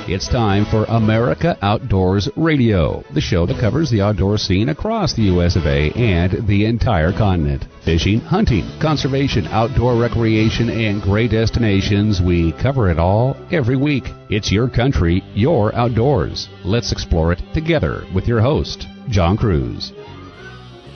It's time for America Outdoors Radio, the show that covers the outdoor scene across the U.S. of A. and the entire continent. Fishing, hunting, conservation, outdoor recreation, and great destinations. We cover it all every week. It's your country, your outdoors. Let's explore it together with your host, John Kruse.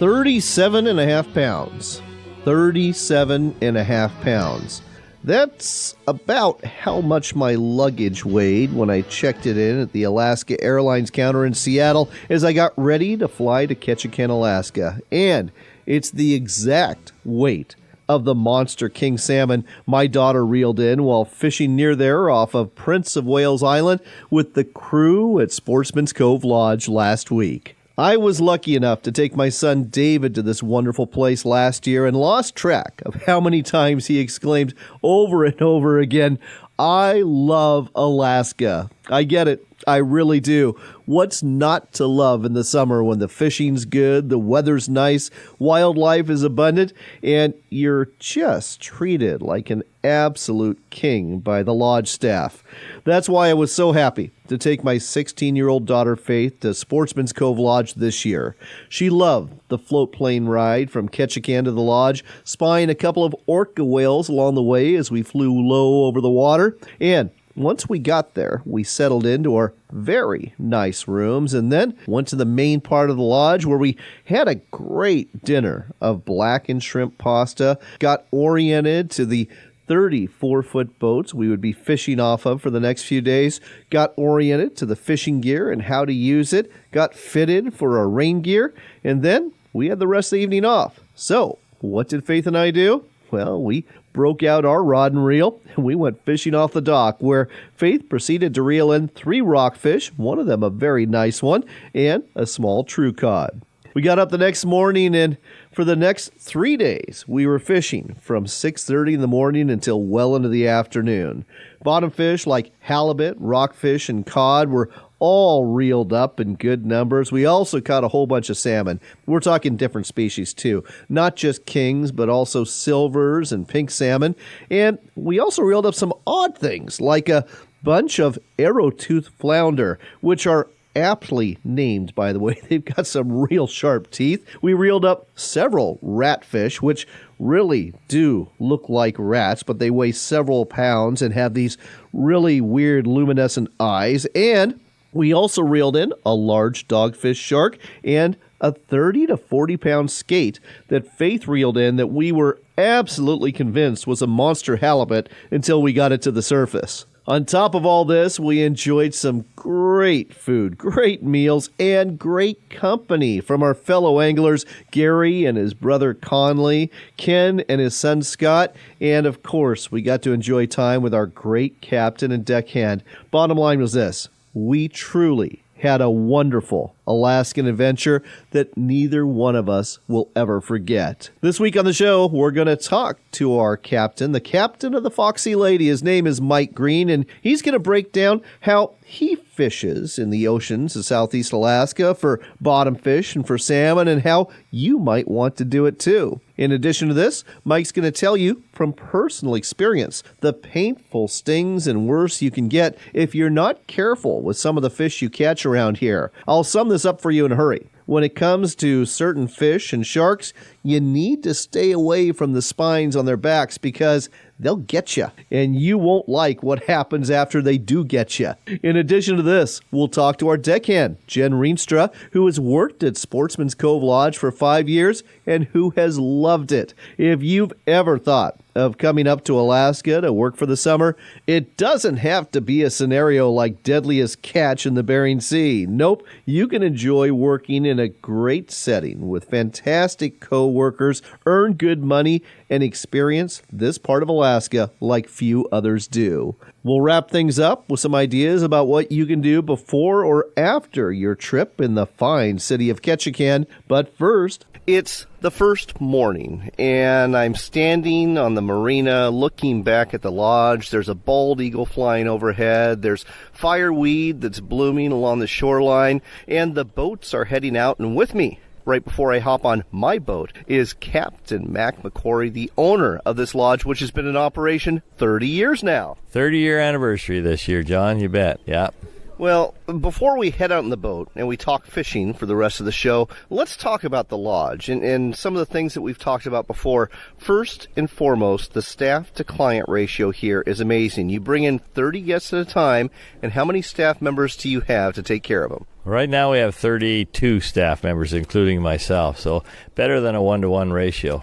37.5 pounds. 37.5 pounds. That's about how much my luggage weighed when I checked it in at the Alaska Airlines counter in Seattle as I got ready to fly to Ketchikan, Alaska. And it's the exact weight of the monster king salmon my daughter reeled in while fishing near there off of Prince of Wales Island with the crew at Sportsman's Cove Lodge last week. I was lucky enough to take my son David to this wonderful place last year and lost track of how many times he exclaimed over and over again, "I love Alaska." I get it. I really do. What's not to love in the summer when the fishing's good, the weather's nice, wildlife is abundant, and you're just treated like an absolute king by the lodge staff? That's why I was so happy to take my 16-year-old daughter Faith to Sportsman's Cove Lodge this year. She loved the float plane ride from Ketchikan to the lodge, spying a couple of orca whales along the way as we flew low over the water, and once we got there, we settled into our very nice rooms and then went to the main part of the lodge where we had a great dinner of blackened shrimp pasta, got oriented to the 34-foot boats we would be fishing off of for the next few days, got oriented to the fishing gear and how to use it, got fitted for our rain gear, and then we had the rest of the evening off. So, what did Faith and I do? Well, we broke out our rod and reel, and we went fishing off the dock, where Faith proceeded to reel in 3 rockfish, one of them a very nice one, and a small true cod. We got up the next morning, and for the next 3 days, we were fishing from 6:30 in the morning until well into the afternoon. Bottom fish like halibut, rockfish, and cod were all reeled up in good numbers. We also caught a whole bunch of salmon. We're talking different species too, not just kings, but also silvers and pink salmon. And we also reeled up some odd things, like a bunch of arrow-tooth flounder, which are aptly named, by the way. They've got some real sharp teeth. We reeled up several ratfish, which really do look like rats, but they weigh several pounds and have these really weird luminescent eyes. And we also reeled in a large dogfish shark and a 30 to 40 pound skate that Faith reeled in that we were absolutely convinced was a monster halibut until we got it to the surface. On top of all this, we enjoyed some great food, great meals, and great company from our fellow anglers, Gary and his brother Conley, Ken and his son Scott, and of course, we got to enjoy time with our great captain and deckhand. Bottom line was this: we truly had a wonderful Alaskan adventure that neither one of us will ever forget. This week on the show, we're going to talk to our captain, the captain of the Foxy Lady. His name is Mike Greene, and he's going to break down how he fishes in the oceans of Southeast Alaska for bottom fish and for salmon, and how you might want to do it too. In addition to this, Mike's going to tell you from personal experience the painful stings and worse you can get if you're not careful with some of the fish you catch around here. I'll sum this up for you in a hurry. When it comes to certain fish and sharks, you need to stay away from the spines on their backs because they'll get you, and you won't like what happens after they do get you. In addition to this, we'll talk to our deckhand, Gen Rienstra, who has worked at Sportsman's Cove Lodge for 5 years and who has loved it. If you've ever thought of coming up to Alaska to work for the summer, it doesn't have to be a scenario like Deadliest Catch in the Bering Sea. Nope, you can enjoy working in a great setting with fantastic co-workers, earn good money, and experience this part of Alaska like few others do. We'll wrap things up with some ideas about what you can do before or after your trip in the fine city of Ketchikan. But first, it's the first morning, and I'm standing on the marina looking back at the lodge. There's a bald eagle flying overhead. There's fireweed that's blooming along the shoreline, and the boats are heading out, and with me, right before I hop on my boat is Captain Mac McQuarrie, the owner of this lodge, which has been in operation 30 years now. 30-year anniversary this year, John, you bet. Yeah. Well, before we head out in the boat and we talk fishing for the rest of the show, let's talk about the lodge and some of the things that we've talked about before. First and foremost, the staff-to-client ratio here is amazing. You bring in 30 guests at a time, and how many staff members do you have to take care of them? Right now we have 32 staff members, including myself, so better than a 1-to-1 ratio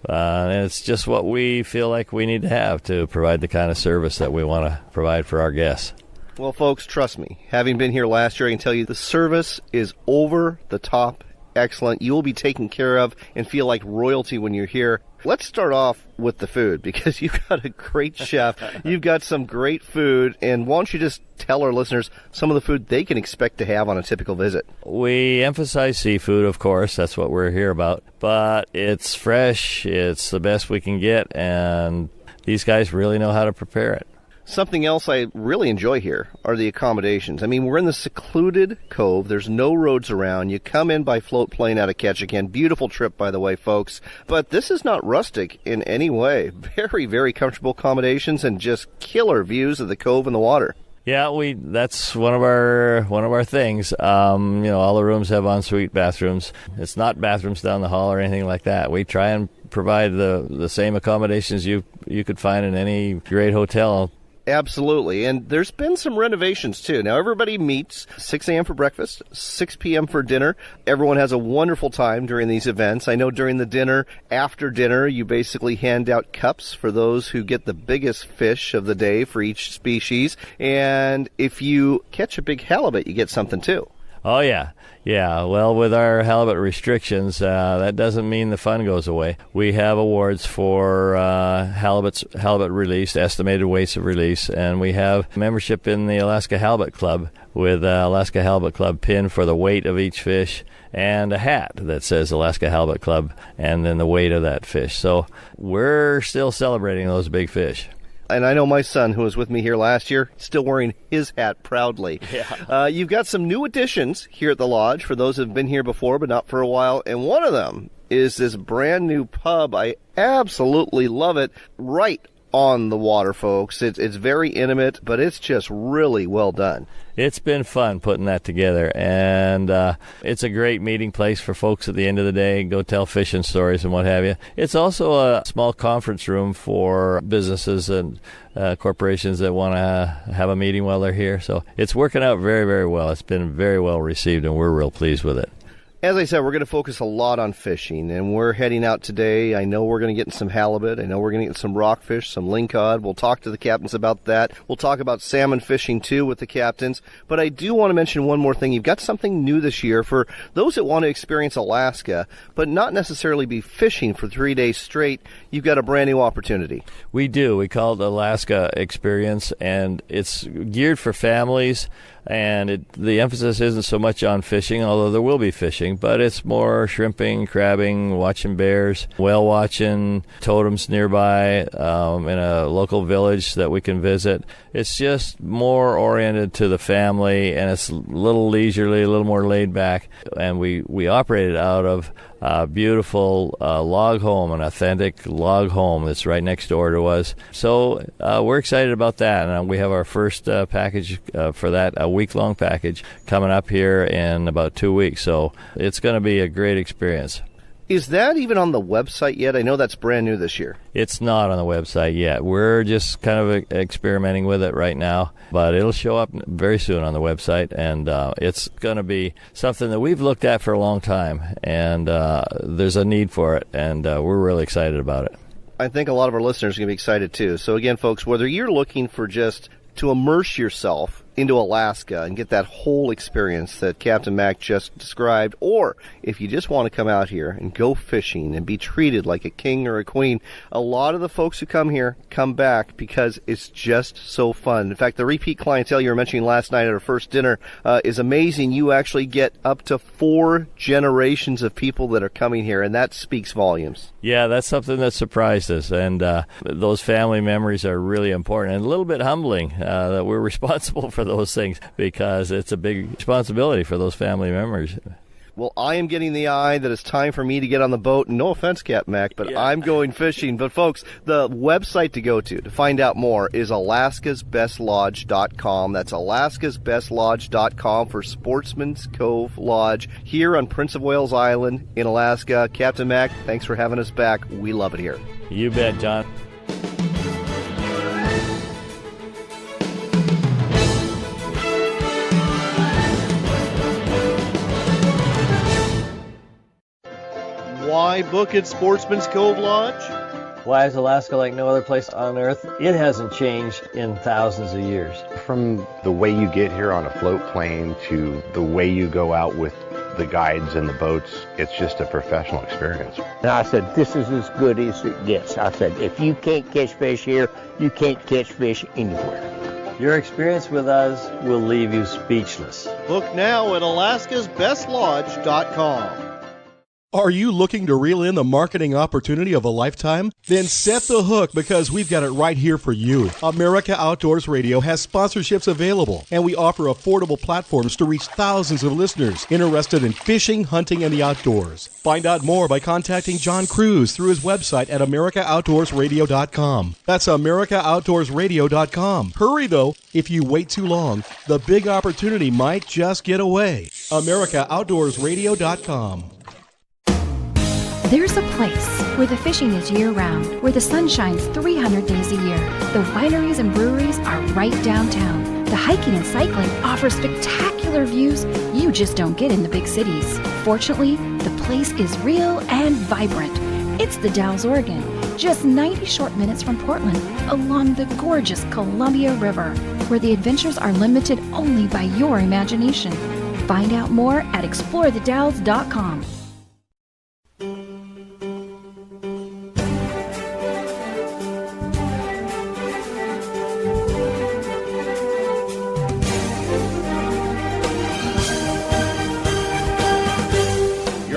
and it's just what we feel like we need to have to provide the kind of service that we want to provide for our guests. Well, folks, trust me. Having been here last year, I can tell you the service is over the top excellent. You will be taken care of and feel like royalty when you're here. Let's start off with the food because you've got a great chef. You've got some great food. And why don't you just tell our listeners some of the food they can expect to have on a typical visit? We emphasize seafood, of course. That's what we're here about. But it's fresh. It's the best we can get. And these guys really know how to prepare it. Something else I really enjoy here are the accommodations. I mean, we're in the secluded Cove. There's no roads around. You come in by float plane out of Ketchikan. Beautiful trip, by the way, folks. But this is not rustic in any way. Very, very comfortable accommodations and just killer views of the Cove and the water. Yeah, that's one of our things. All the rooms have ensuite bathrooms. It's not bathrooms down the hall or anything like that. We try and provide the same accommodations you could find in any great hotel. Absolutely. And there's been some renovations, too. Now, everybody meets 6 a.m. for breakfast, 6 p.m. for dinner. Everyone has a wonderful time during these events. I know during the dinner, after dinner, you basically hand out cups for those who get the biggest fish of the day for each species. And if you catch a big halibut, you get something, too. Oh, yeah. Yeah, well, with our halibut restrictions, that doesn't mean the fun goes away. We have awards for halibut release, estimated weights of release, and we have membership in the Alaska Halibut Club with Alaska Halibut Club pin for the weight of each fish and a hat that says Alaska Halibut Club and then the weight of that fish. So we're still celebrating those big fish. And I know my son, who was with me here last year, still wearing his hat proudly. Yeah. You've got some new additions here at the lodge for those who have been here before but not for a while. And one of them is this brand new pub. I absolutely love it. Right on the water, folks. It's very intimate, but it's just really well done. It's been fun putting that together, and it's a great meeting place for folks at the end of the day, go tell fishing stories and what have you. It's also a small conference room for businesses and corporations that want to have a meeting while they're here. So it's working out very, very well. It's been very well received, and we're real pleased with it. As I said, we're going to focus a lot on fishing, and we're heading out today. I know we're going to get some halibut. I know we're going to get some rockfish, some lingcod. We'll talk to the captains about that. We'll talk about salmon fishing, too, with the captains. But I do want to mention one more thing. You've got something new this year for those that want to experience Alaska, but not necessarily be fishing for 3 days straight. You've got a brand new opportunity. We do. We call it Alaska Experience, and it's geared for families. And the emphasis isn't so much on fishing, although there will be fishing, but it's more shrimping, crabbing, watching bears, whale watching, totems nearby, in a local village that we can visit. It's just more oriented to the family, and it's a little leisurely, a little more laid back. And we operate it out of a beautiful log home, an authentic log home that's right next door to us. So we're excited about that, and we have our first package for that, a week-long package, coming up here in about 2 weeks. So it's going to be a great experience. Is that even on the website yet? I know that's brand new this year. It's not on the website yet. We're just kind of experimenting with it right now, but it'll show up very soon on the website, and it's going to be something that we've looked at for a long time, and there's a need for it, and we're really excited about it. I think a lot of our listeners are going to be excited, too. So, again, folks, whether you're looking for just to immerse yourself into Alaska and get that whole experience that Captain Mac just described, or if you just want to come out here and go fishing and be treated like a king or a queen, a lot of the folks who come here come back because it's just so fun. In fact, the repeat clientele you were mentioning last night at our first dinner is amazing. You actually get up to 4 generations of people that are coming here, and that speaks volumes. Yeah, that's something that surprised us, and those family memories are really important and a little bit humbling that we're responsible for those things, because it's a big responsibility for those family members. Well, I am getting the eye that it's time for me to get on the boat. No offense, Captain Mac, but Yeah. I'm going fishing. But, folks, the website to go to find out more is alaskasbestlodge.com. That's alaskasbestlodge.com for Sportsman's Cove Lodge here on Prince of Wales Island in Alaska. Captain Mac, thanks for having us back. We love it here. You bet, John. Why book at Sportsman's Cove Lodge? Why is Alaska like no other place on Earth? It hasn't changed in thousands of years. From the way you get here on a float plane to the way you go out with the guides and the boats, it's just a professional experience. And I said, this is as good as it gets. I said, if you can't catch fish here, you can't catch fish anywhere. Your experience with us will leave you speechless. Book now at alaskasbestlodge.com. Are you looking to reel in the marketing opportunity of a lifetime? Then set the hook, because we've got it right here for you. America Outdoors Radio has sponsorships available, and we offer affordable platforms to reach thousands of listeners interested in fishing, hunting, and the outdoors. Find out more by contacting John Kruse through his website at AmericaOutdoorsRadio.com. That's AmericaOutdoorsRadio.com. Hurry, though. If you wait too long, the big opportunity might just get away. AmericaOutdoorsRadio.com. There's a place where the fishing is year-round, where the sun shines 300 days a year. The wineries and breweries are right downtown. The hiking and cycling offer spectacular views you just don't get in the big cities. Fortunately, the place is real and vibrant. It's the Dalles, Oregon, just 90 short minutes from Portland, along the gorgeous Columbia River, where the adventures are limited only by your imagination. Find out more at explorethedalles.com.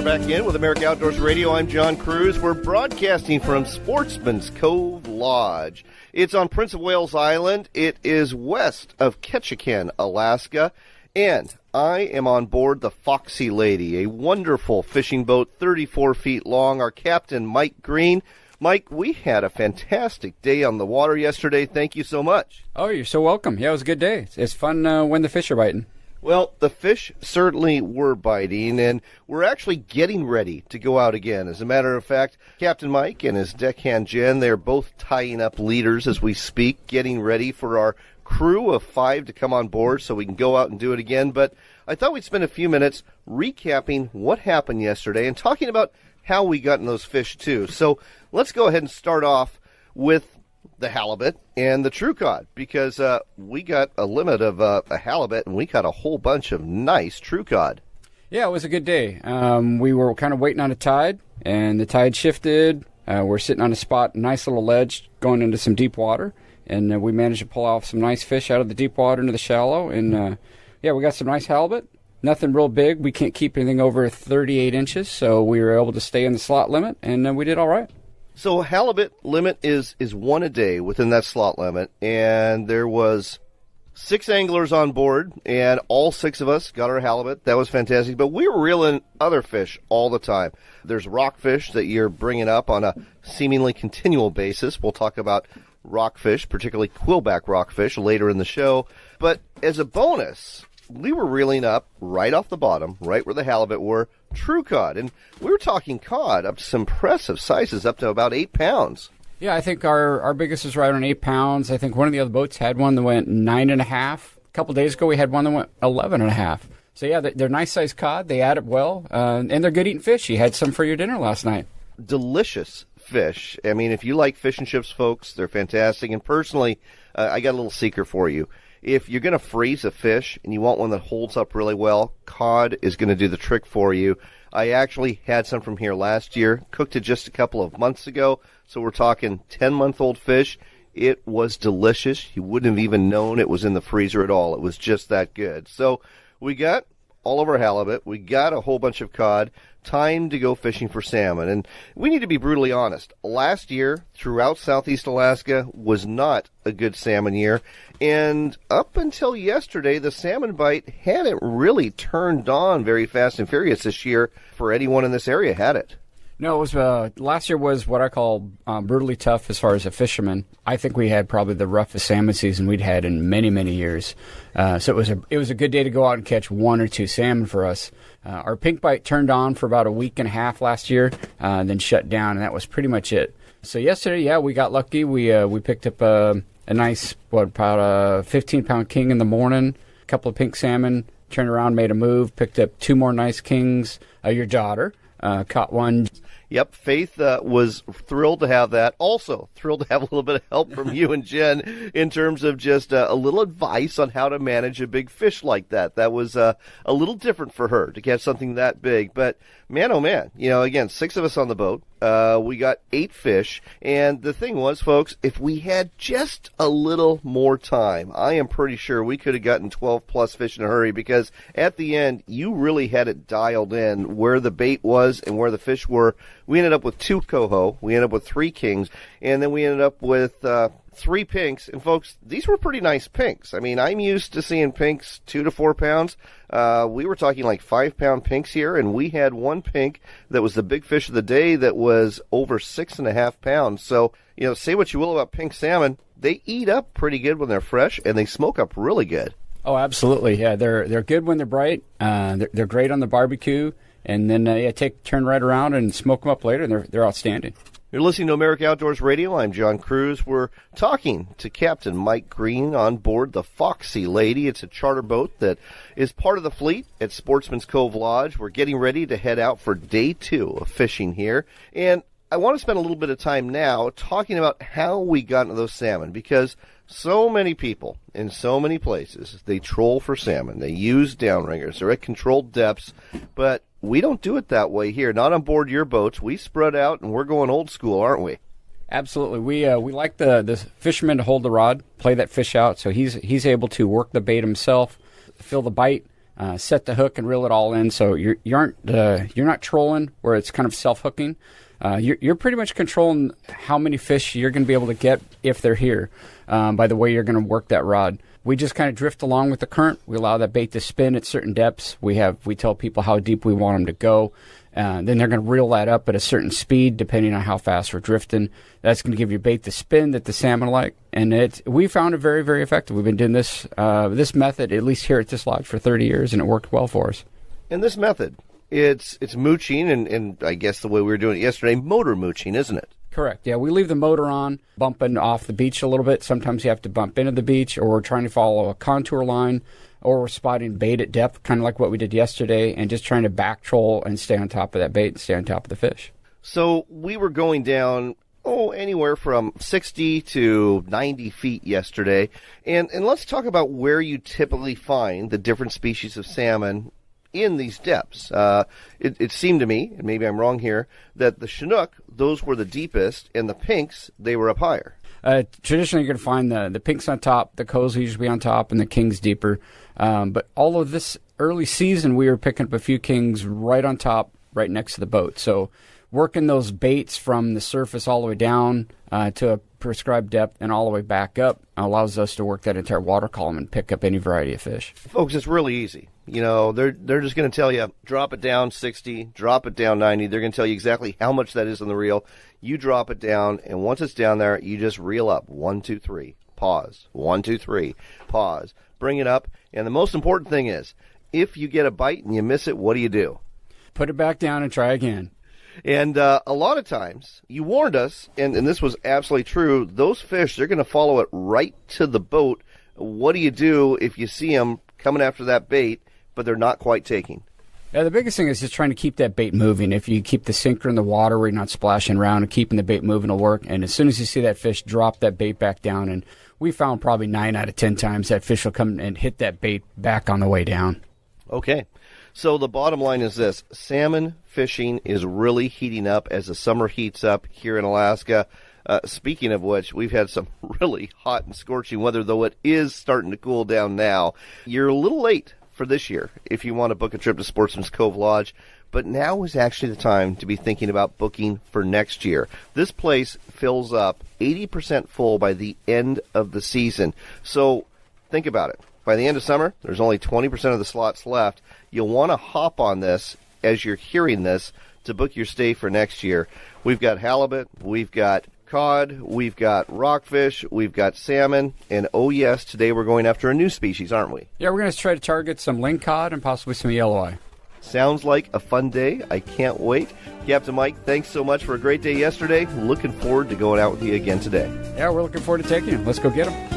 Back in with America Outdoors Radio. I'm John Kruse. We're broadcasting from Sportsman's Cove Lodge. It's on Prince of Wales Island. It is west of Ketchikan, Alaska. And I am on board the Foxy Lady, a wonderful fishing boat, 34 feet long. Our captain, Mike Greene. Mike, we had a fantastic day on the water yesterday. Thank you so much. Oh, you're so welcome. Yeah, it was a good day. It's fun when the fish are biting. Well, the fish certainly were biting, and we're actually getting ready to go out again. As a matter of fact, Captain Mike and his Deckhand Gen, they're both tying up leaders as we speak, getting ready for our crew of 5 to come on board so we can go out and do it again. But I thought we'd spend a few minutes recapping what happened yesterday and talking about how we got in those fish, too. So let's go ahead and start off with the halibut and the true cod, because we got a limit of a halibut, and we caught a whole bunch of nice true cod. Yeah, it was a good day. We were kind of waiting on a tide, and the tide shifted. We're sitting on a spot, nice little ledge going into some deep water, and we managed to pull off some nice fish out of the deep water into the shallow. And yeah, we got some nice halibut. Nothing real big. We can't keep anything over 38 inches, so we were able to stay in the slot limit, and we did all right. So halibut limit is one a day within that slot limit, and there was 6 anglers on board, and all 6 of us got our halibut. That was fantastic, but we were reeling other fish all the time. There's rockfish that you're bringing up on a seemingly continual basis. We'll talk about rockfish, particularly quillback rockfish, later in the show. But as a bonus, we were reeling up right off the bottom, right where the halibut were, true cod. And we were talking cod up to some impressive sizes, up to about 8 pounds. Yeah, I think our biggest was right on 8 pounds. I think one of the other boats had one that went 9.5. A couple days ago, we had one that went 11.5. So yeah, they're nice sized cod. They add up well, and they're good eating fish. You had some for your dinner last night. Delicious fish. I mean, if you like fish and chips, folks, they're fantastic. And personally, I got a little secret for you. If you're going to freeze a fish and you want one that holds up really well, cod is going to do the trick for you. I actually had some from here last year, cooked it just a couple of months ago, so we're talking 10-month-old fish. It was delicious. You wouldn't have even known it was in the freezer at all. It was just that good. So we got all of our halibut. We got a whole bunch of cod. Time to go fishing for salmon. And we need to be brutally honest. Last year, throughout southeast Alaska, was not a good salmon year. And up until yesterday, the salmon bite hadn't really turned on very fast and furious this year for anyone in this area, had it? No, it was last year was what I call brutally tough as far as a fisherman. I think we had probably the roughest salmon season we'd had in many, many years. So it was a good day to go out and catch 1 or 2 salmon for us. Our pink bite turned on for about a week and a half last year, then shut down, and that was pretty much it. So yesterday, yeah, we got lucky. We picked up a nice, about a 15-pound king in the morning, a couple of pink salmon, turned around, made a move, picked up 2 more nice kings. Your daughter caught one. Yep, Faith was thrilled to have that. Also thrilled to have a little bit of help from you and Jen in terms of just a little advice on how to manage a big fish like that. That was a little different for her to catch something that big. But man, oh man, again, 6 of us on the boat. We got 8 fish. And the thing was, folks, if we had just a little more time, I am pretty sure we could have gotten 12-plus fish in a hurry, because at the end, you really had it dialed in where the bait was and where the fish were. We ended up with 2 coho. We ended up with 3 kings. And then we ended up with 3 pinks. And, folks, these were pretty nice pinks. I mean, I'm used to seeing pinks 2 to 4 pounds. We were talking like 5-pound pinks here, and we had 1 pink that was the big fish of the day that was over 6.5 pounds. So, say what you will about pink salmon, they eat up pretty good when they're fresh, and they smoke up really good. Oh, absolutely. Yeah, they're good when they're bright. They're great on the barbecue. And then turn right around and smoke them up later, and they're outstanding. You're listening to America Outdoors Radio. I'm John Kruse. We're talking to Captain Mike Greene on board the Foxy Lady. It's a charter boat that is part of the fleet at Sportsman's Cove Lodge. We're getting ready to head out for day 2 of fishing here. And I want to spend a little bit of time now talking about how we got into those salmon, because so many people in so many places, they troll for salmon. They use downriggers. They're at controlled depths, but we don't do it that way here. Not on board your boats. We spread out, and we're going old school, aren't we? Absolutely. We like the fisherman to hold the rod, play that fish out, so he's able to work the bait himself, feel the bite, set the hook, and reel it all in. So you're not trolling where it's kind of self-hooking. You're pretty much controlling how many fish you're going to be able to get if they're here by the way you're going to work that rod. We just kind of drift along with the current. We allow that bait to spin at certain depths. We tell people how deep we want them to go. Then they're going to reel that up at a certain speed depending on how fast we're drifting. That's going to give your bait the spin that the salmon like. And we found it very, very effective. We've been doing this method, at least here at this lodge, for 30 years, and it worked well for us. And this method, it's mooching, and I guess the way we were doing it yesterday, motor mooching, isn't it? Correct. Yeah, we leave the motor on, bumping off the beach a little bit. Sometimes you have to bump into the beach, or we're trying to follow a contour line, or we're spotting bait at depth, kind of like what we did yesterday, and just trying to back troll and stay on top of that bait and stay on top of the fish. So we were going down, anywhere from 60 to 90 feet yesterday. And let's talk about where you typically find the different species of salmon in these depths. It seemed to me, and maybe I'm wrong here, that the Chinook, those were the deepest, and the pinks, they were up higher. Traditionally, you're going to find the pinks on top, the coals usually on top, and the kings deeper. But all of this early season, we were picking up a few kings right on top, right next to the boat. So working those baits from the surface all the way down to a prescribed depth and all the way back up allows us to work that entire water column and pick up any variety of fish. Folks, it's really easy. They're just going to tell you, drop it down 60, drop it down 90. They're going to tell you exactly how much that is on the reel. You drop it down, and once it's down there, you just reel up. 1, 2, 3, pause. 1, 2, 3, pause. Bring it up. And the most important thing is, if you get a bite and you miss it, what do? Put it back down and try again. And a lot of times, you warned us, and this was absolutely true, those fish, they're going to follow it right to the boat. What do you do if you see them coming after that bait, but they're not quite taking? Yeah, the biggest thing is just trying to keep that bait moving. If you keep the sinker in the water where you're not splashing around, and keeping the bait moving will work. And as soon as you see that fish, drop that bait back down. And we found probably 9 out of 10 times that fish will come and hit that bait back on the way down. Okay. So the bottom line is this. Salmon fishing is really heating up as the summer heats up here in Alaska. Speaking of which, we've had some really hot and scorching weather, though it is starting to cool down now. You're a little late for this year if you want to book a trip to Sportsman's Cove Lodge, but now is actually the time to be thinking about booking for next year. This place fills up 80% full by the end of the season. So think about it. By the end of summer, there's only 20% of the slots left. You'll want to hop on this as you're hearing this to book your stay for next year. We've got halibut, we've got cod, we've got rockfish, we've got salmon, and oh yes, today we're going after a new species, aren't we? Yeah, we're going to try to target some lingcod and possibly some yellow eye. Sounds like a fun day. I can't wait. Captain Mike, thanks so much for a great day yesterday. Looking forward to going out with you again today. Yeah, we're looking forward to taking him. Let's go get him.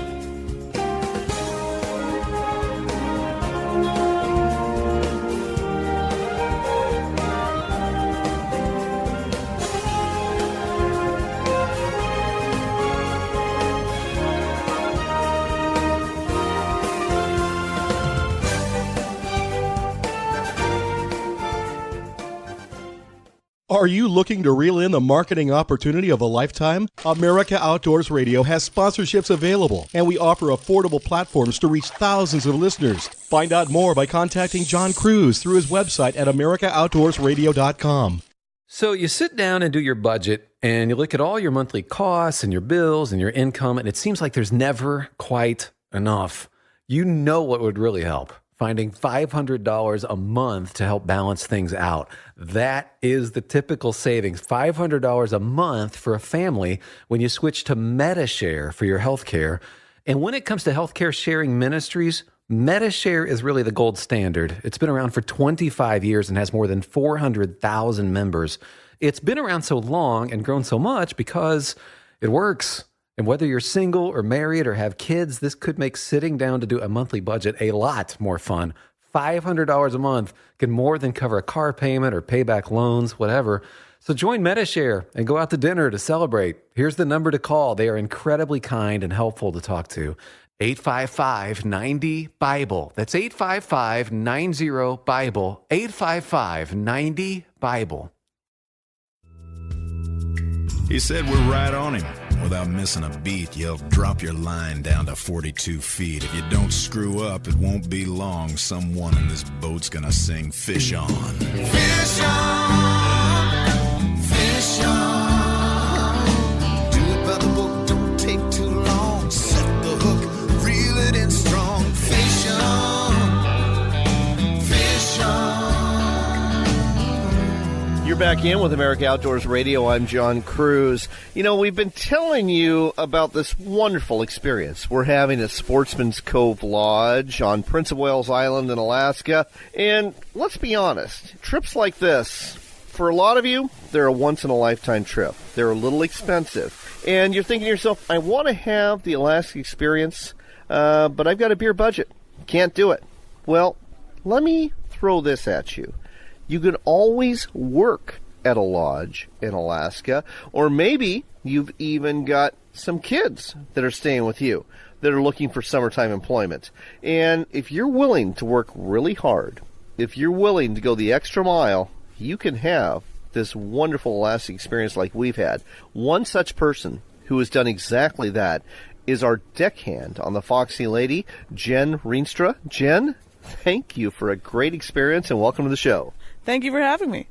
Are you looking to reel in the marketing opportunity of a lifetime? America Outdoors Radio has sponsorships available, and we offer affordable platforms to reach thousands of listeners. Find out more by contacting John Kruse through his website at AmericaOutdoorsRadio.com. So you sit down and do your budget, and you look at all your monthly costs and your bills and your income, and it seems like there's never quite enough. You know what would really help? Finding $500 a month to help balance things out. That is the typical savings, $500 a month for a family when you switch to MediShare for your health care. And when it comes to healthcare sharing ministries, MediShare is really the gold standard. It's been around for 25 years and has more than 400,000 members. It's been around so long and grown so much because it works. And whether you're single or married or have kids, this could make sitting down to do a monthly budget a lot more fun. $500 a month can more than cover a car payment or pay back loans, whatever. So join MediShare and go out to dinner to celebrate. Here's the number to call. They are incredibly kind and helpful to talk to. 855-90-BIBLE. That's 855-90-BIBLE. 855-90-BIBLE. He said we're right on him. Without missing a beat, you'll drop your line down to 42 feet. If you don't screw up, it won't be long. Someone in this boat's gonna sing Fish On. Fish on, fish on. Do it by the book, don't take too long. Set the hook, reel it in strong. Fish on, fish on. You're back in with America Outdoors Radio. I'm John Kruse. You know, we've been telling you about this wonderful experience we're having at Sportsman's Cove Lodge on Prince of Wales Island in Alaska. And let's be honest, trips like this, for a lot of you, they're a once-in-a-lifetime trip. They're a little expensive. And you're thinking to yourself, I want to have the Alaska experience, but I've got a beer budget. Can't do it. Well, let me throw this at you. You can always work at a lodge in Alaska, or maybe you've even got some kids that are staying with you that are looking for summertime employment. And if you're willing to work really hard, if you're willing to go the extra mile, you can have this wonderful Alaska experience like we've had. One such person who has done exactly that is our deckhand on the Foxy Lady, Gen Rienstra. Jen, thank you for a great experience and welcome to the show. Thank you for having me.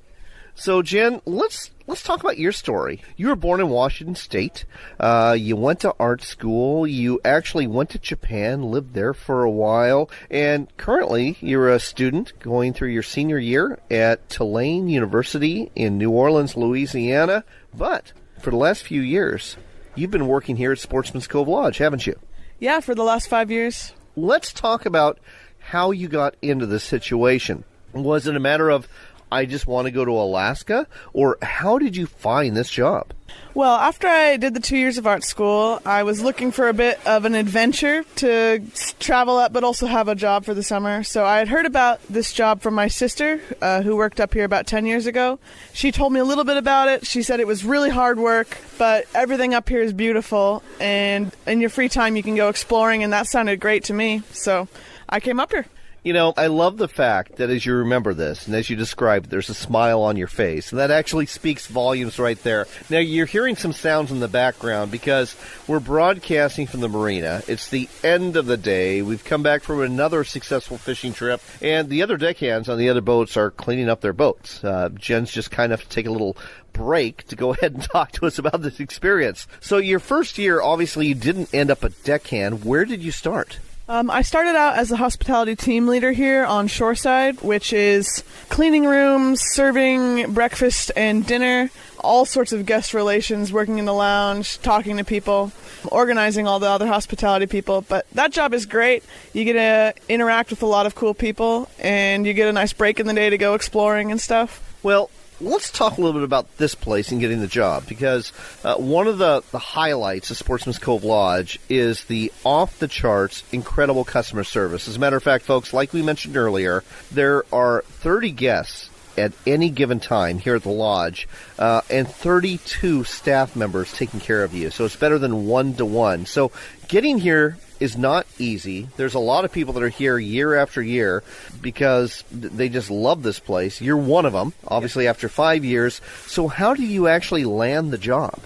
So, Jen, let's talk about your story. You were born in Washington State. You went to art school. You actually went to Japan, lived there for a while, and currently you're a student going through your senior year at Tulane University in New Orleans, Louisiana. But for the last few years, you've been working here at Sportsman's Cove Lodge, haven't you? Yeah, for the last 5 years. Let's talk about how you got into this situation. Was it a matter of, I just want to go to Alaska, or how did you find this job? Well, after I did the 2 years of art school, I was looking for a bit of an adventure to travel up, but also have a job for the summer. So I had heard about this job from my sister, who worked up here about 10 years ago. She told me a little bit about it. She said it was really hard work, but everything up here is beautiful, and in your free time you can go exploring, and that sounded great to me. So I came up here. You know, I love the fact that as you remember this, and as you described, there's a smile on your face, and that actually speaks volumes right there. Now, you're hearing some sounds in the background because we're broadcasting from the marina. It's the end of the day. We've come back from another successful fishing trip, and the other deckhands on the other boats are cleaning up their boats. Jen's just kind of take a little break to go ahead and talk to us about this experience. So your first year, obviously, you didn't end up a deckhand. Where did you start? I started out as a hospitality team leader here on Shoreside, which is cleaning rooms, serving breakfast and dinner, all sorts of guest relations, working in the lounge, talking to people, organizing all the other hospitality people. But that job is great. You get to interact with a lot of cool people, and you get a nice break in the day to go exploring and stuff. Well, let's talk a little bit about this place and getting the job, because one of the highlights of Sportsman's Cove Lodge is the off-the-charts incredible customer service. As a matter of fact, folks, like we mentioned earlier, there are 30 guests at any given time here at the lodge, and 32 staff members taking care of you. So it's better than 1-to-1. So getting here is not easy. There's a lot of people that are here year after year because they just love this place. You're one of them, obviously, after 5 years. So how do you actually land the job?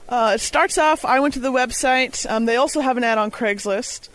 It starts off, I went to the website. They also have an ad on Craigslist.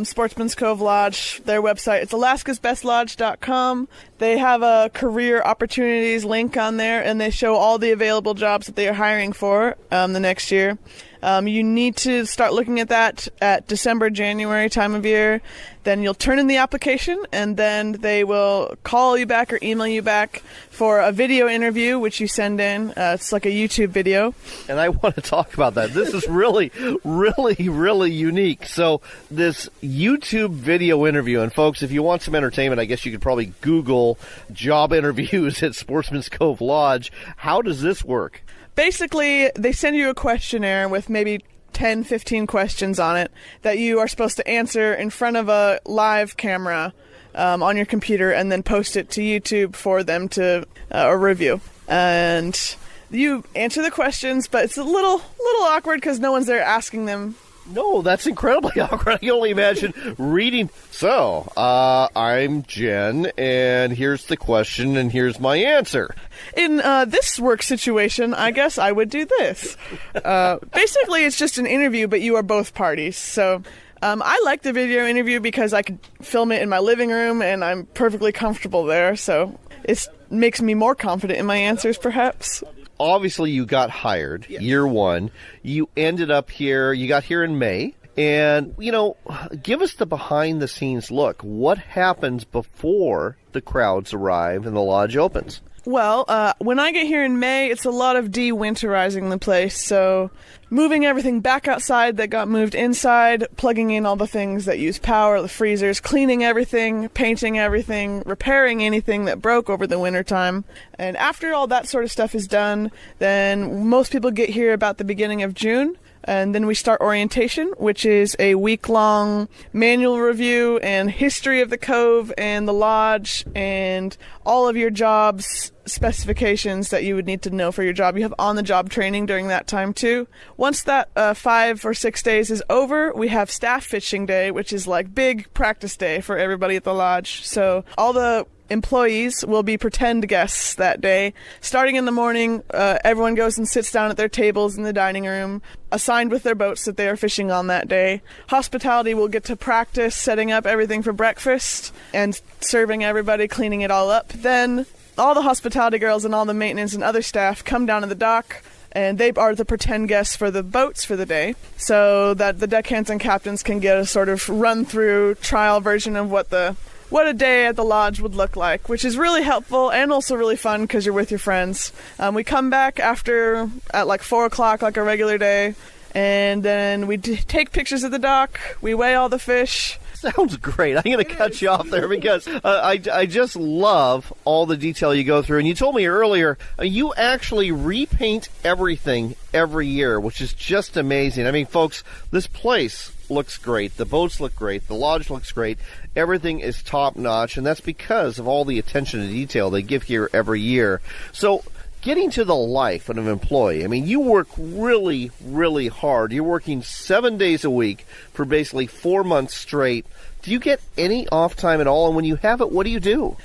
Sportsman's Cove Lodge, their website. It's alaskasbestlodge.com. They have a career opportunities link on there, and they show all the available jobs that they are hiring for the next year. You need to start looking at that at December, January time of year. Then you'll turn in the application, and then they will call you back or email you back for a video interview, which you send in. It's like a YouTube video. And I want to talk about that. This is really, really, really unique. So this YouTube video interview, and folks, if you want some entertainment, I guess you could probably Google job interviews at Sportsman's Cove Lodge. How does this work? Basically, they send you a questionnaire with maybe 10, 15 questions on it that you are supposed to answer in front of a live camera on your computer, and then post it to YouTube for them to review. And you answer the questions, but it's a little awkward because no one's there asking them. No, that's incredibly awkward. I can only imagine reading. So, I'm Jen, and here's the question, and here's my answer. In this work situation, I guess I would do this. Basically, it's just an interview, but you are both parties. So I like the video interview because I could film it in my living room, and I'm perfectly comfortable there. So it makes me more confident in my answers, perhaps. Obviously, you got hired year one. You ended up here. You got here in May. And, you know, give us the behind-the-scenes look. What happens before the crowds arrive and the lodge opens? Well, when I get here in May, it's a lot of de-winterizing the place. So moving everything back outside that got moved inside, plugging in all the things that use power, the freezers, cleaning everything, painting everything, repairing anything that broke over the wintertime. And after all that sort of stuff is done, then most people get here about the beginning of June. And then we start orientation, which is a week-long manual review and history of the Cove and the lodge and all of your job's specifications that you would need to know for your job. You have on-the-job training during that time, too. Once that 5 or 6 days is over, we have staff fishing day, which is like big practice day for everybody at the lodge. So all the employees will be pretend guests that day. Starting in the morning, everyone goes and sits down at their tables in the dining room, assigned with their boats that they are fishing on that day. Hospitality will get to practice setting up everything for breakfast and serving everybody, cleaning it all up. Then all the hospitality girls and all the maintenance and other staff come down to the dock, and they are the pretend guests for the boats for the day, so that the deckhands and captains can get a sort of run-through trial version of what a day at the lodge would look like, which is really helpful and also really fun because you're with your friends. We come back after at like 4 o'clock like a regular day, and then we take pictures of the dock, we weigh all the fish. Sounds great. I'm going to cut you off there because I just love all the detail you go through. And you told me earlier, you actually repaint everything every year, which is just amazing. I mean, folks, this place looks great. The boats look great. The lodge looks great. Everything is top-notch, and that's because of all the attention to detail they give here every year. So getting to the life of an employee, I mean, you work really, really hard. You're working 7 days a week for basically 4 months straight. Do you get any off time at all? And when you have it, what do you do?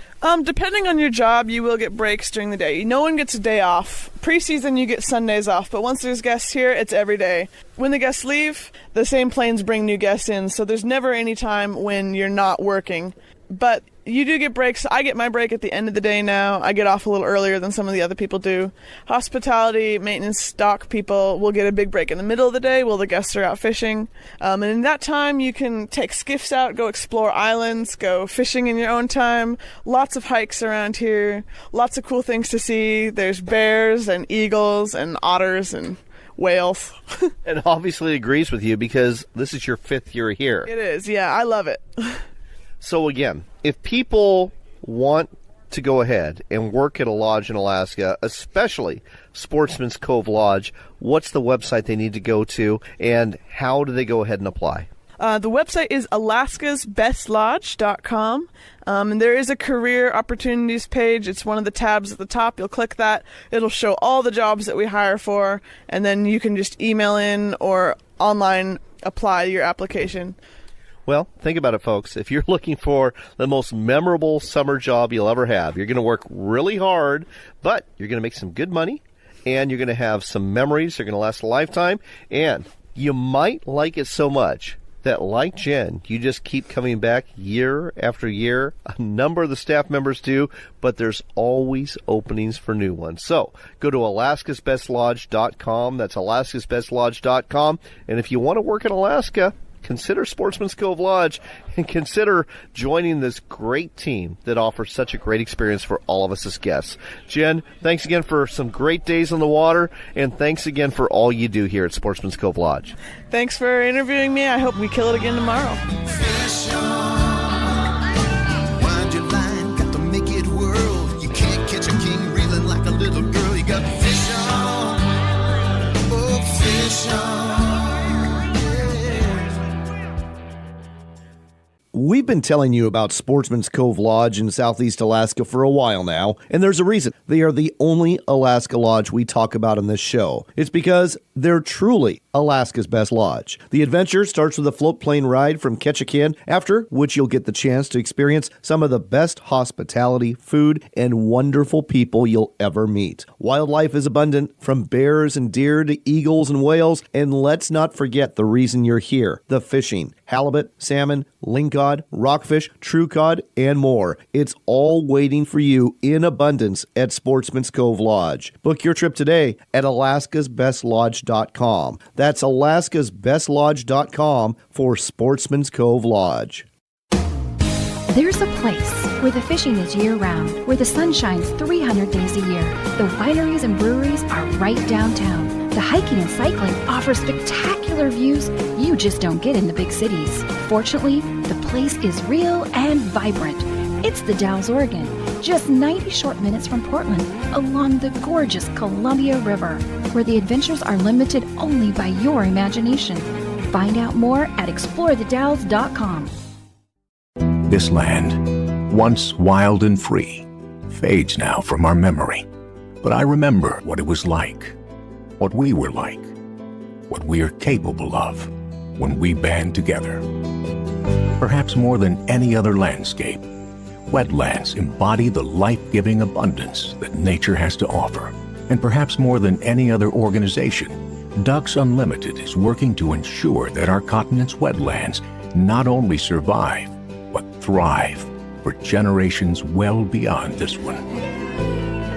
Depending on your job, you will get breaks during the day. No one gets a day off. Preseason, you get Sundays off, but once there's guests here, it's every day. When the guests leave, the same planes bring new guests in, so there's never any time when you're not working. But you do get breaks. I get my break at the end of the day now. I get off a little earlier than some of the other people do. Hospitality, maintenance, dock people will get a big break in the middle of the day while the guests are out fishing. And in that time, you can take skiffs out, go explore islands, go fishing in your own time. Lots of hikes around here. Lots of cool things to see. There's bears and eagles and otters and whales. And obviously agrees with you because this is your 5th year here. It is, yeah. I love it. So again, if people want to go ahead and work at a lodge in Alaska, especially Sportsman's Cove Lodge, what's the website they need to go to, and how do they go ahead and apply? The website is alaskasbestlodge.com, and there is a career opportunities page. It's one of the tabs at the top. You'll click that. It'll show all the jobs that we hire for, and then you can just email in or online apply your application. Well, think about it, folks. If you're looking for the most memorable summer job you'll ever have, you're going to work really hard, but you're going to make some good money, and you're going to have some memories. They're going to last a lifetime, and you might like it so much that, like Jen, you just keep coming back year after year. A number of the staff members do, but there's always openings for new ones. So go to alaskasbestlodge.com. That's alaskasbestlodge.com. And if you want to work in Alaska, consider Sportsman's Cove Lodge and consider joining this great team that offers such a great experience for all of us as guests. Jen, thanks again for some great days on the water, and thanks again for all you do here at Sportsman's Cove Lodge. Thanks for interviewing me. I hope we kill it again tomorrow. Fish on. Wind your line, got to make it whirl. You can't catch a king reeling like a little girl. You got fish on. Oh, fish on. We've been telling you about Sportsman's Cove Lodge in Southeast Alaska for a while now, and there's a reason. They are the only Alaska lodge we talk about on this show. It's because they're truly Alaska's best lodge. The adventure starts with a float plane ride from Ketchikan, after which you'll get the chance to experience some of the best hospitality, food, and wonderful people you'll ever meet. Wildlife is abundant, from bears and deer to eagles and whales, and let's not forget the reason you're here, the fishing. Halibut, salmon, lingcod, rockfish, true cod, and more. It's all waiting for you in abundance at Sportsman's Cove Lodge. Book your trip today at alaskasbestlodge.com. That's alaskasbestlodge.com for Sportsman's Cove Lodge. There's a place where the fishing is year-round, where the sun shines 300 days a year. The wineries and breweries are right downtown. The hiking and cycling offer spectacular views you just don't get in the big cities. Fortunately, the place is real and vibrant. It's the Dalles, Oregon, just 90 short minutes from Portland, along the gorgeous Columbia River, where the adventures are limited only by your imagination. Find out more at explorethedalles.com. This land, once wild and free, fades now from our memory. But I remember what it was like, what we were like, what we are capable of when we band together. Perhaps more than any other landscape, wetlands embody the life-giving abundance that nature has to offer. And perhaps more than any other organization, Ducks Unlimited is working to ensure that our continent's wetlands not only survive, but thrive for generations well beyond this one.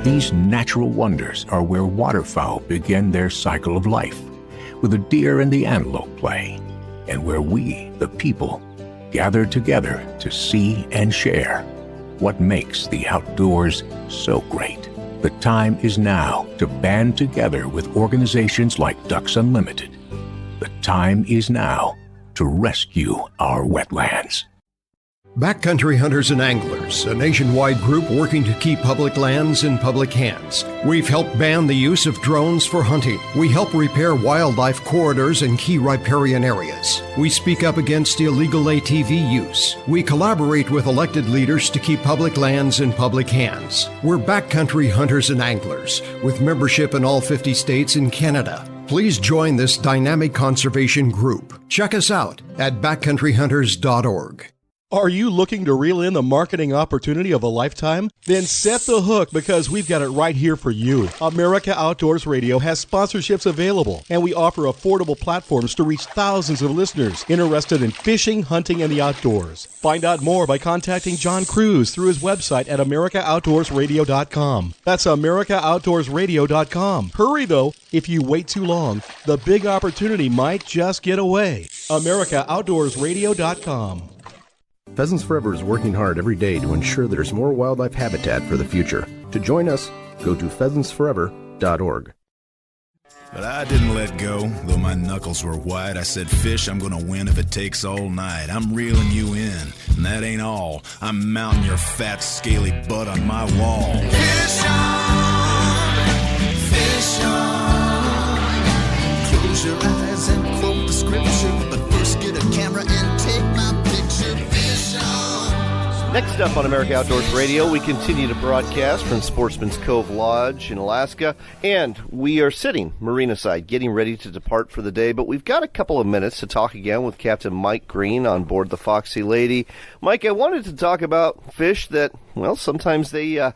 These natural wonders are where waterfowl begin their cycle of life, where the deer and the antelope play, and where we, the people, gather together to see and share what makes the outdoors so great. The time is now to band together with organizations like Ducks Unlimited. The time is now to rescue our wetlands. Backcountry Hunters and Anglers, a nationwide group working to keep public lands in public hands. We've helped ban the use of drones for hunting. We help repair wildlife corridors in key riparian areas. We speak up against illegal ATV use. We collaborate with elected leaders to keep public lands in public hands. We're Backcountry Hunters and Anglers, with membership in all 50 states and Canada. Please join this dynamic conservation group. Check us out at backcountryhunters.org. Are you looking to reel in the marketing opportunity of a lifetime? Then set the hook, because we've got it right here for you. America Outdoors Radio has sponsorships available, and we offer affordable platforms to reach thousands of listeners interested in fishing, hunting, and the outdoors. Find out more by contacting John Kruse through his website at AmericaOutdoorsRadio.com. That's AmericaOutdoorsRadio.com. Hurry, though. If you wait too long, the big opportunity might just get away. AmericaOutdoorsRadio.com. Pheasants Forever is working hard every day to ensure there's more wildlife habitat for the future. To join us, go to pheasantsforever.org. But I didn't let go, though my knuckles were white. I said, fish, I'm gonna win if it takes all night. I'm reeling you in, and that ain't all. I'm mounting your fat, scaly butt on my wall. Fish on, fish on. Close your eyes and quote the scripture, but first get a camera and take my picture. Fish on. Next up on America Outdoors Radio, we continue to broadcast from Sportsman's Cove Lodge in Alaska, and we are sitting marina side, getting ready to depart for the day, but we've got a couple of minutes to talk again with Captain Mike Greene on board the Foxy Lady. Mike, I wanted to talk about fish that, well, sometimes they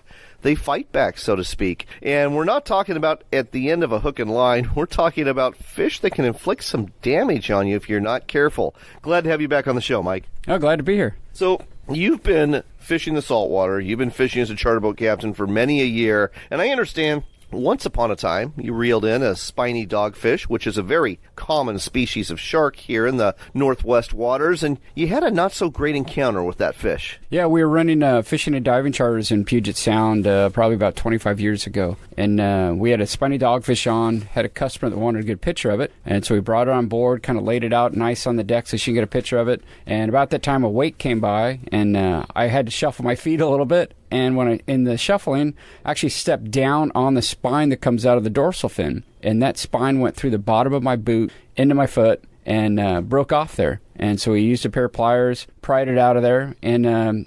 fight back, so to speak. And we're not talking about at the end of a hook and line. We're talking about fish that can inflict some damage on you if you're not careful. Glad to have you back on the show, Mike. Oh, glad to be here. So you've been fishing the saltwater. You've been fishing as a charter boat captain for many a year. And I understand once upon a time you reeled in a spiny dogfish, which is a very common species of shark here in the northwest waters, and you had a not-so-great encounter with that fish. Yeah, we were running fishing and diving charters in Puget Sound probably about 25 years ago, and we had a spiny dogfish on, had a customer that wanted to get a picture of it, and so we brought it on board, kind of laid it out nice on the deck so she can get a picture of it, and about that time a wake came by, and I had to shuffle my feet a little bit, and when in the shuffling, I actually stepped down on the spine that comes out of the dorsal fin, and that spine went through the bottom of my boot into my foot and broke off there. And so we used a pair of pliers, pried it out of there, and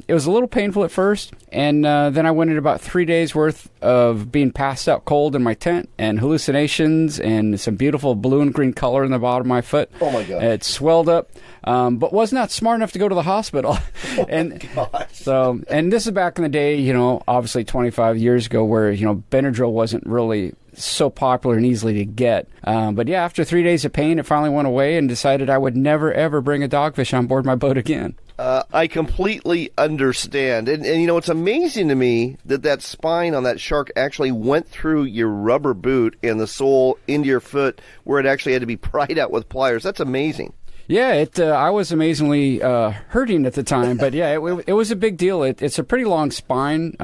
it was a little painful at first. And then I went in about 3 days worth of being passed out cold in my tent and hallucinations and some beautiful blue and green color in the bottom of my foot. Oh my God! It swelled up, but was not smart enough to go to the hospital. And so, and this is back in the day, you know, obviously 25 years ago, where Benadryl wasn't really so popular and easily to get. But yeah, after 3 days of pain, it finally went away, and decided I would never ever bring a dogfish on board my boat again. I completely understand. And it's amazing to me that spine on that shark actually went through your rubber boot and the sole into your foot, where it actually had to be pried out with pliers. That's amazing. Yeah, I was amazingly hurting at the time, but yeah, it was a big deal. It's a pretty long spine,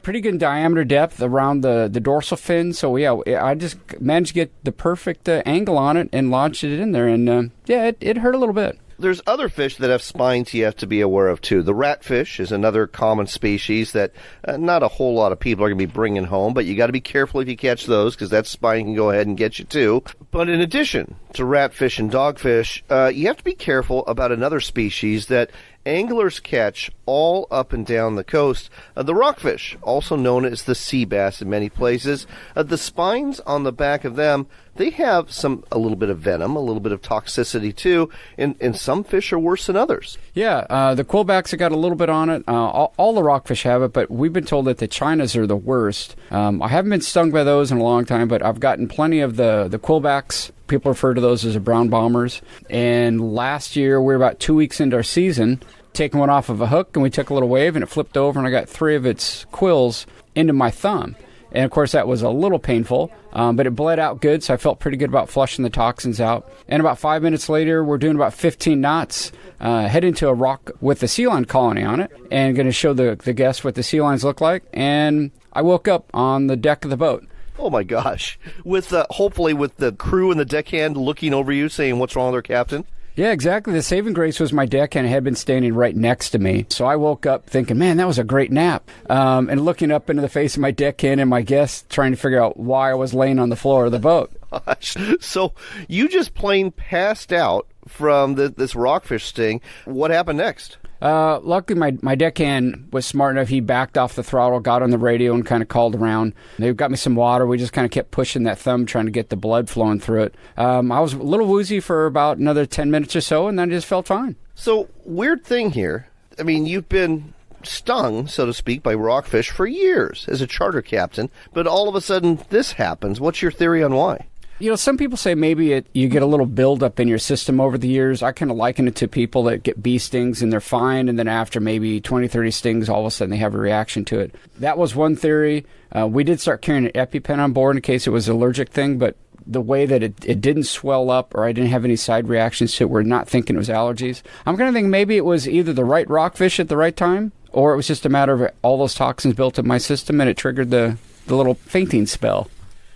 pretty good diameter depth around the dorsal fin. So yeah, I just managed to get the perfect angle on it and launched it in there, and yeah, it hurt a little bit. There's other fish that have spines you have to be aware of, too. The ratfish is another common species that not a whole lot of people are going to be bringing home, but you got to be careful if you catch those, because that spine can go ahead and get you, too. But in addition to ratfish and dogfish, you have to be careful about another species that anglers catch all up and down the coast. The rockfish, also known as the sea bass in many places. The spines on the back of them, they have a little bit of venom, a little bit of toxicity too, and some fish are worse than others. Yeah, the quillbacks have got a little bit on it. All the rockfish have it, but we've been told that the Chinas are the worst. I haven't been stung by those in a long time, but I've gotten plenty of the quillbacks. People refer to those as the brown bombers. And last year, we were about 2 weeks into our season, taking one off of a hook, and we took a little wave, and it flipped over, and I got 3 of its quills into my thumb. And, of course, that was a little painful, but it bled out good, so I felt pretty good about flushing the toxins out. And about 5 minutes later, we're doing about 15 knots, heading to a rock with the sea lion colony on it, and going to show the guests what the sea lions look like. And I woke up on the deck of the boat. Oh, my gosh. With hopefully with the crew and the deckhand looking over you saying, "What's wrong with our captain?" Yeah, exactly. The saving grace was my deckhand had been standing right next to me. So I woke up thinking, man, that was a great nap. And looking up into the face of my deckhand and my guest, trying to figure out why I was laying on the floor of the boat. Gosh. So you just plain passed out from this rockfish sting. What happened next? Luckily, my deckhand was smart enough. He backed off the throttle, got on the radio, and kind of called around. They got me some water. We just kind of kept pushing that thumb, trying to get the blood flowing through it. I was a little woozy for about another 10 minutes or so, and then I just felt fine. So, weird thing here. I mean, you've been stung, so to speak, by rockfish for years as a charter captain, but all of a sudden this happens. What's your theory on why? You know, some people say maybe you get a little buildup in your system over the years. I kind of liken it to people that get bee stings and they're fine, and then after maybe 20, 30 stings, all of a sudden they have a reaction to it. That was one theory. We did start carrying an EpiPen on board in case it was an allergic thing, but the way that it didn't swell up or I didn't have any side reactions to it, we're not thinking it was allergies. I'm kind of thinking maybe it was either the right rockfish at the right time, or it was just a matter of all those toxins built in my system and it triggered the little fainting spell.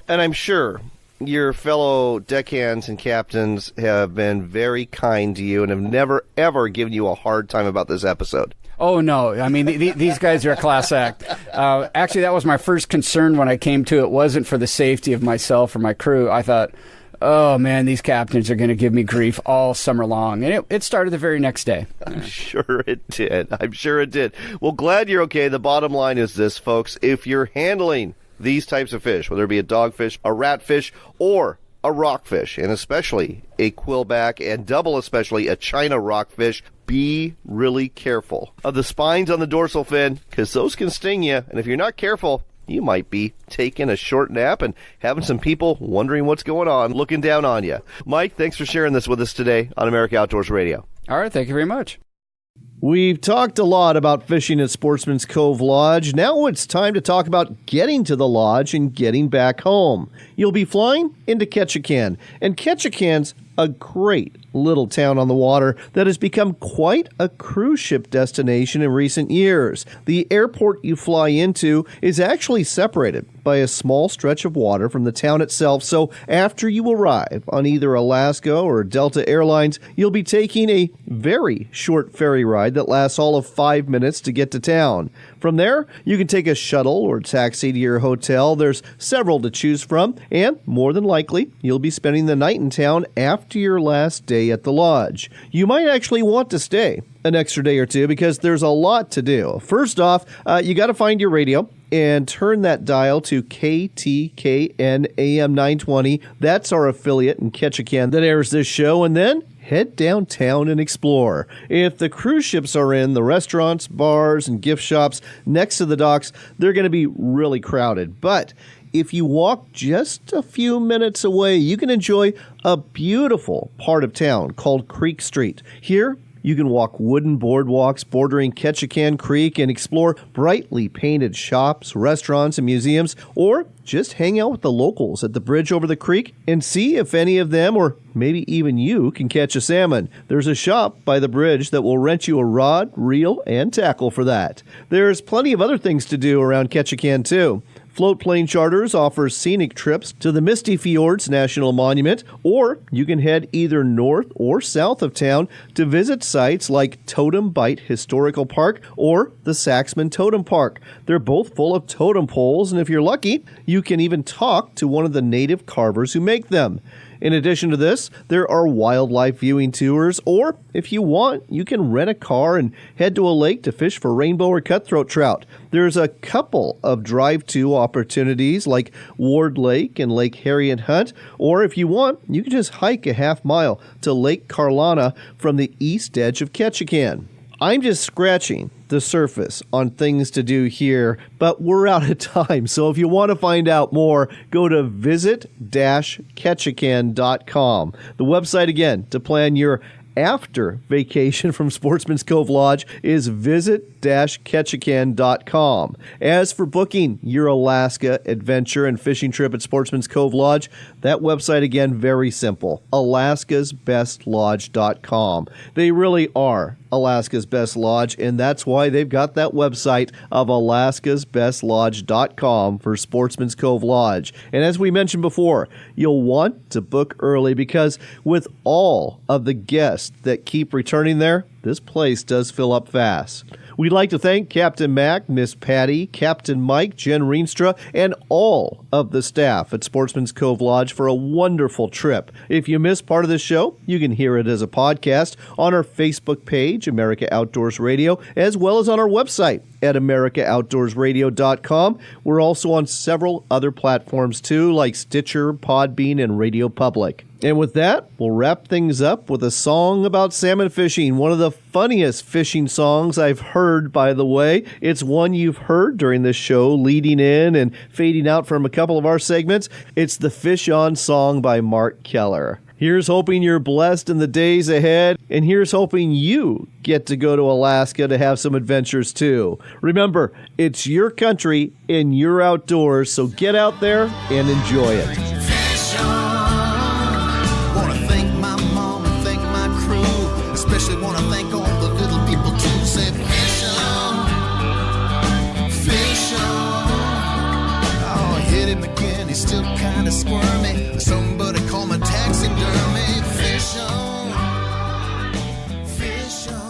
And I'm sure your fellow deckhands and captains have been very kind to you and have never, ever given you a hard time about this episode. Oh, no. I mean, these guys are a class act. Actually, that was my first concern when I came to it. It wasn't for the safety of myself or my crew. I thought, oh, man, these captains are going to give me grief all summer long. And it started the very next day. I'm sure it did. I'm sure it did. Well, glad you're okay. The bottom line is this, folks. If you're handling these types of fish, whether it be a dogfish, a ratfish, or a rockfish, and especially a quillback, and double especially a China rockfish, be really careful of the spines on the dorsal fin, because those can sting you, and if you're not careful, you might be taking a short nap and having some people wondering what's going on, looking down on you. Mike, thanks for sharing this with us today on America Outdoors Radio. All right, thank you very much. We've talked a lot about fishing at Sportsman's Cove Lodge. Now it's time to talk about getting to the lodge and getting back home. You'll be flying into Ketchikan, and Ketchikan's a great little town on the water that has become quite a cruise ship destination in recent years. The airport you fly into is actually separated by a small stretch of water from the town itself, so after you arrive on either Alaska or Delta Airlines, you'll be taking a very short ferry ride that lasts all of 5 minutes to get to town. From there, you can take a shuttle or taxi to your hotel. There's several to choose from, and more than likely, you'll be spending the night in town after your last day at the lodge. You might actually want to stay an extra day or two because there's a lot to do. First off, you got to find your radio and turn that dial to KTKN AM 920. That's our affiliate in Ketchikan that airs this show, and then head downtown and explore. If the cruise ships are in, the restaurants, bars, and gift shops next to the docks, they're going to be really crowded. But if you walk just a few minutes away, you can enjoy a beautiful part of town called Creek Street. Here, you can walk wooden boardwalks bordering Ketchikan Creek and explore brightly painted shops, restaurants, and museums, or just hang out with the locals at the bridge over the creek and see if any of them, or maybe even you, can catch a salmon. There's a shop by the bridge that will rent you a rod, reel, and tackle for that. There's plenty of other things to do around Ketchikan, too. Float Plane Charters offers scenic trips to the Misty Fjords National Monument, or you can head either north or south of town to visit sites like Totem Bight Historical Park or the Saxman Totem Park. They're both full of totem poles, and if you're lucky, you can even talk to one of the native carvers who make them. In addition to this, there are wildlife viewing tours, or if you want, you can rent a car and head to a lake to fish for rainbow or cutthroat trout. There's a couple of drive-to opportunities like Ward Lake and Lake Harriet Hunt, or if you want, you can just hike a half mile to Lake Carlana from the east edge of Ketchikan. I'm just scratching the surface on things to do here, but we're out of time. So if you want to find out more, go to visit-ketchikan.com. The website, again, to plan your after vacation from Sportsman's Cove Lodge is visit-ketchikan.com. Ketchikan.com. As for booking your Alaska adventure and fishing trip at Sportsman's Cove Lodge, that website again, very simple, alaskasbestlodge.com. They really are Alaska's Best Lodge, and that's why they've got that website of alaskasbestlodge.com for Sportsman's Cove Lodge. And as we mentioned before, you'll want to book early because with all of the guests that keep returning there, this place does fill up fast. We'd like to thank Captain Mac, Miss Patty, Captain Mike, Gen Rienstra, and all of the staff at Sportsman's Cove Lodge for a wonderful trip. If you missed part of this show, you can hear it as a podcast on our Facebook page, America Outdoors Radio, as well as on our website at AmericaOutdoorsRadio.com. We're also on several other platforms too, like Stitcher, Podbean, and Radio Public. And with that, we'll wrap things up with a song about salmon fishing. One of the funniest fishing songs I've heard, by the way. It's one you've heard during this show, leading in and fading out from a couple of our segments. It's the Fish On song by Mark Keller. Here's hoping you're blessed in the days ahead, and here's hoping you get to go to Alaska to have some adventures too. Remember, it's your country and your outdoors, so get out there and enjoy it. Especially want to thank all the little people too. Say fish on, fish on. Oh, hit him again, he's still kind of squirmy. Somebody call my taxidermy. Fish on, fish on.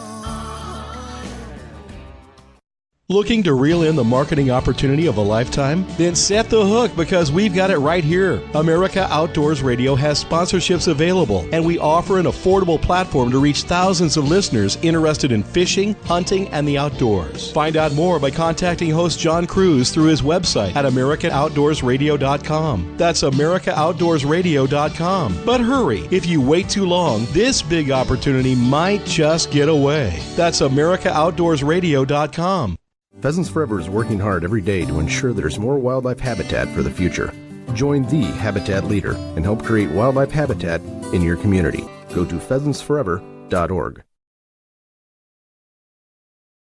Looking to reel in the marketing opportunity of a lifetime? Then set the hook because we've got it right here. America Outdoors Radio has sponsorships available, and we offer an affordable platform to reach thousands of listeners interested in fishing, hunting, and the outdoors. Find out more by contacting host John Kruse through his website at AmericaOutdoorsRadio.com. That's AmericaOutdoorsRadio.com. But hurry, if you wait too long, this big opportunity might just get away. That's AmericaOutdoorsRadio.com. Pheasants Forever is working hard every day to ensure there's more wildlife habitat for the future. Join the habitat leader and help create wildlife habitat in your community. Go to pheasantsforever.org.